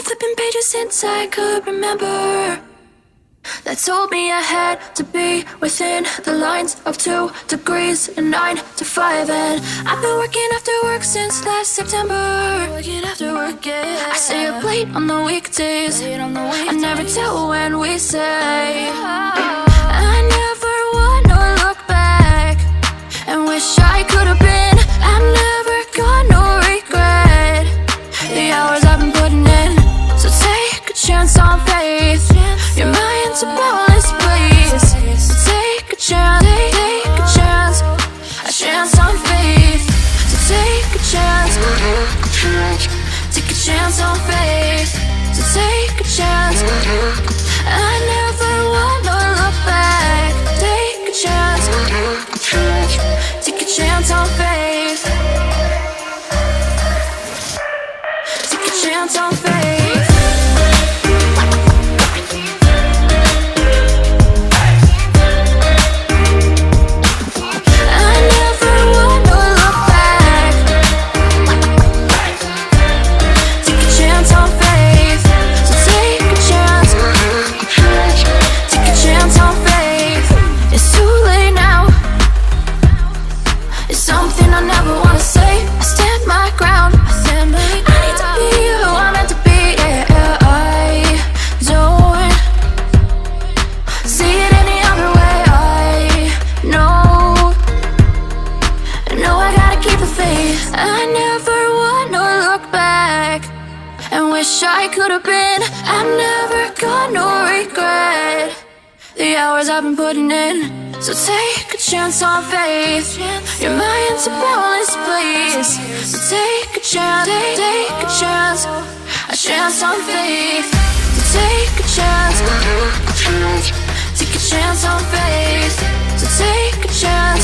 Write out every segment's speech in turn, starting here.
flipping pages since I could remember, that told me I had to be within the lines of 2 degrees and 9 to 5. And I've been working after work since last September. Working after work, yeah. I stay up late on the weekdays. I never tell when we say. I never wanna look back and wish I could have been. I'm never gonna regret the hours I've been putting in. So take a chance on faith. Your mind's a boundless place. So take a chance, take a chance, a chance on faith. So take a chance, take a chance on faith. So take a chance. I never wanna look back. Take a chance, take a chance on faith. Take a chance on faith. I could have been. I'm never gonna regret the hours I've been putting in. So take a chance on faith. Your mind's a boundless place. So take a chance, take a chance on faith. So take a chance, take a chance on faith. So take a chance.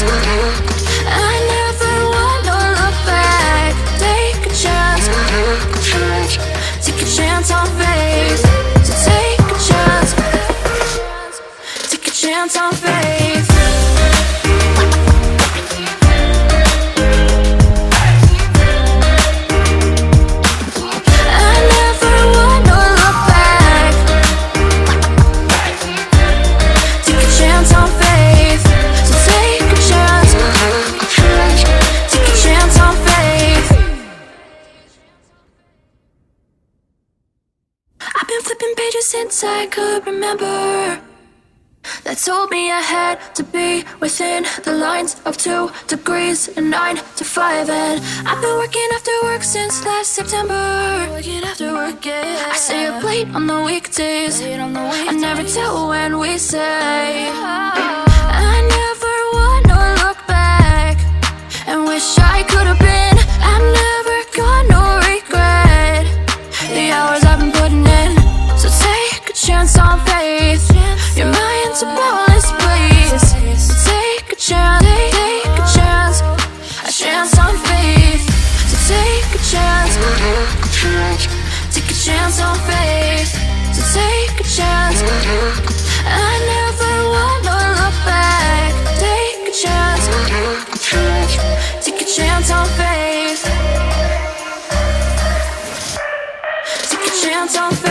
I never wanna look back. Take a chance, take a chance on faith. So take a chance, take a chance on faith. I never wanna look back. Take a chance on faith. So take a chance, take a chance on faith. I've been flipping pages since I could remember, that told me I had to be within the lines of 2 degrees and 9 to 5. And I've been working after work since last September. Working after work, yeah. I stay up late on the weekdays. I never tell when we say. I never wanna look back and wish I could have been. I'm never gonna regret the hours I've been putting in. So take a chance on faith. Your mind's a boundless place. So take a chance, take a chance on faith. So take a chance, take a chance on faith. So take a chance. I never wanna look back. Take a chance, take a chance on faith. Take a chance on faith.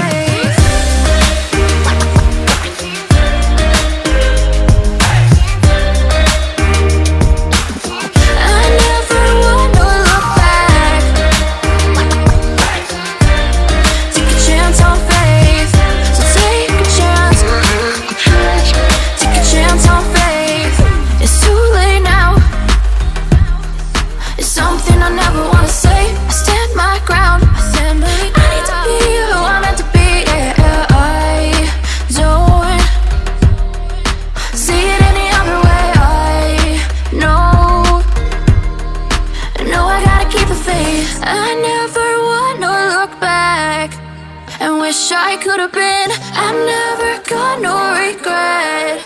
I never wanna look back and wish I could have been. I'm never gonna regret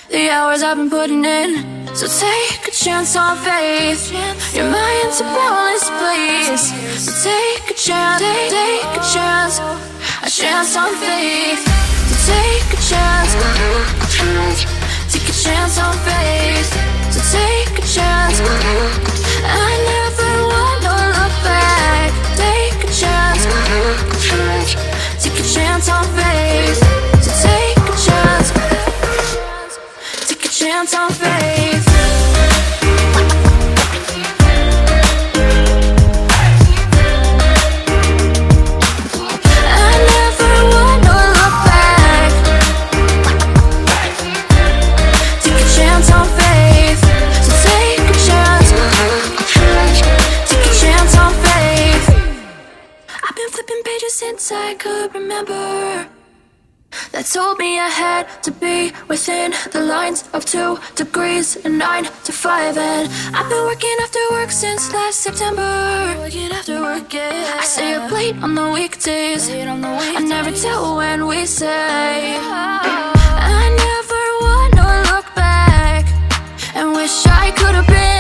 the hours I've been putting in. So take a chance on faith. Your mind's a boundless place. So take a chance, take a chance on faith. So take a chance, take a chance on faith. So take a chance. I never wanna look back. Take a chance, flipping pages since I could remember, that told me I had to be within the lines of 2 degrees and 9 to 5. And I've been working after work since last September. Working after work, yeah. I stay up late on the weekdays. I never tell when we say. I never wanna look back and wish I could have been